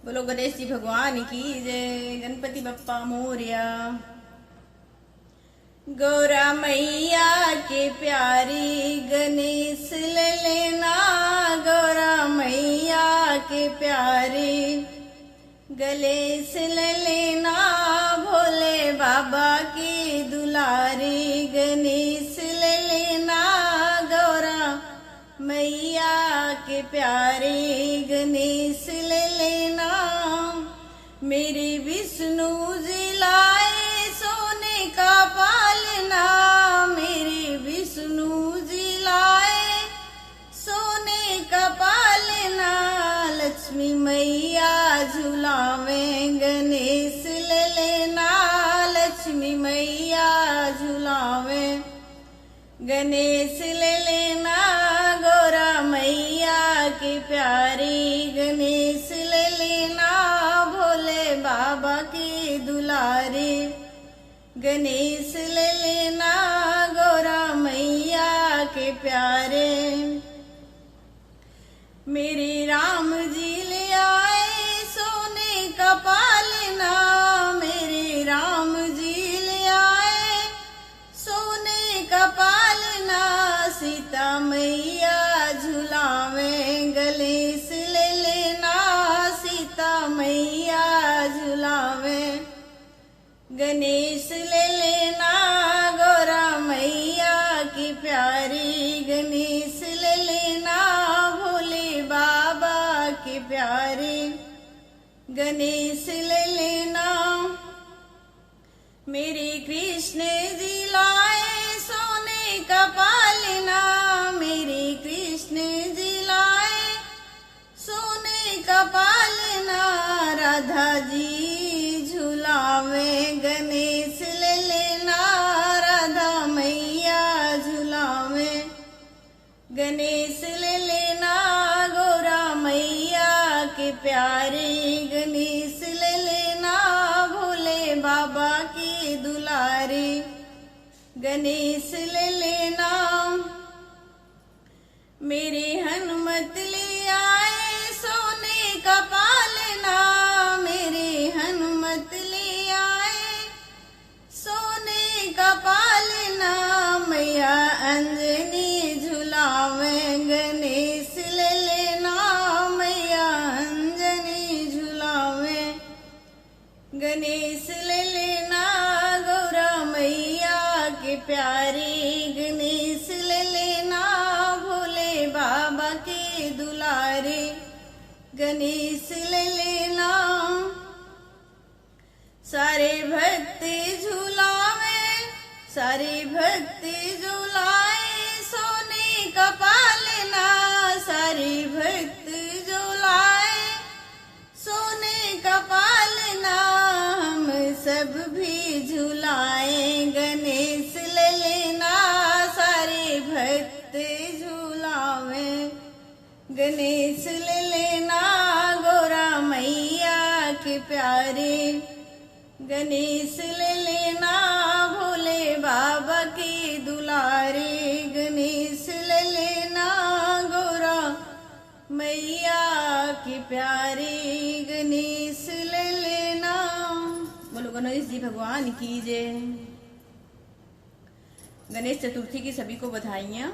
बोलो गणेश जी भगवान की जय। गणपति बप्पा मोरया। गौरा मैया के प्यारी गणेश ले लेना, गौरा मैया के प्यारी गणेश ले लेना, भोले बाबा की दुलारी गणेश ले लेना, गौरा मैया के प्यारे गणेश ले लेना। मेरे विष्णु जी लाए सोने का पालना, मेरे विष्णु जी लाए सोने का पालना, लक्ष्मी मैया झुलावे गणेश ले लेना, लक्ष्मी मैया झुलावे गणेश ले लेना, गौरा मैया के प्यारी गणेश ले लेना, भोले बाबा की दुलारी गणेश ले लेना, गौरा मैया के प्यारे। मेरे राम जी ले आए सोने का पालना, मेरे राम जी ले आए सोने का पालना, सीता मैया झुलावे गणेश ले लेना, सीता मैया झुलावे गणेश ले लेना, गौरा मैया की प्यारी गणेश ले लेना, भोले बाबा की प्यारी गणेश ले लेना। मेरे कृष्ण जी लाए सोने का पालना, मेरे कृष्ण जी लाए सोने का पालना, राधा जी झुलावे गणेश ले लेना, राधा मैया झुलावे गणेश ले लेना, गौरा मैया के प्यारे गणेश ले लेना, भोले बाबा की दुलारी गणेश ले लेना। मेरे हनुमत ले आए सोने का पालना, मेरे हनुमत ले आए सोने का पालना, मैया अंजनी झुलावे गणेश ले लेना, मैया अंजनी झुलावे गणेश ले लेना, गौरा मैया के प्यारे गणेश ले लेना, भोले बाबा के दुलारे गणेश ले लेना। सारे भक्त झुलावे सारे भक्त झुलाए सोने का पालना, सारे भक्त झुलाए सोने का पालना, हम सब भी झुलाए गणेश ले लेना, सारे भक्त झुलावे गणेश ले लेना, गौरा मैया के प्यारे गणेश ले लेना, भोले बाबा की दुलारे गणेश ले लेना, गौरा मैया के प्यारे गणेश ले लेना। बोलो गणेश जी भगवान की जय। गणेश चतुर्थी की सभी को बधाइयाँ।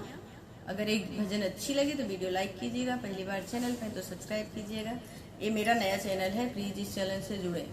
अगर एक भजन अच्छी लगे तो वीडियो लाइक कीजिएगा, पहली बार चैनल पे तो सब्सक्राइब कीजिएगा। ये मेरा नया चैनल है, प्लीज इस चैनल से जुड़े।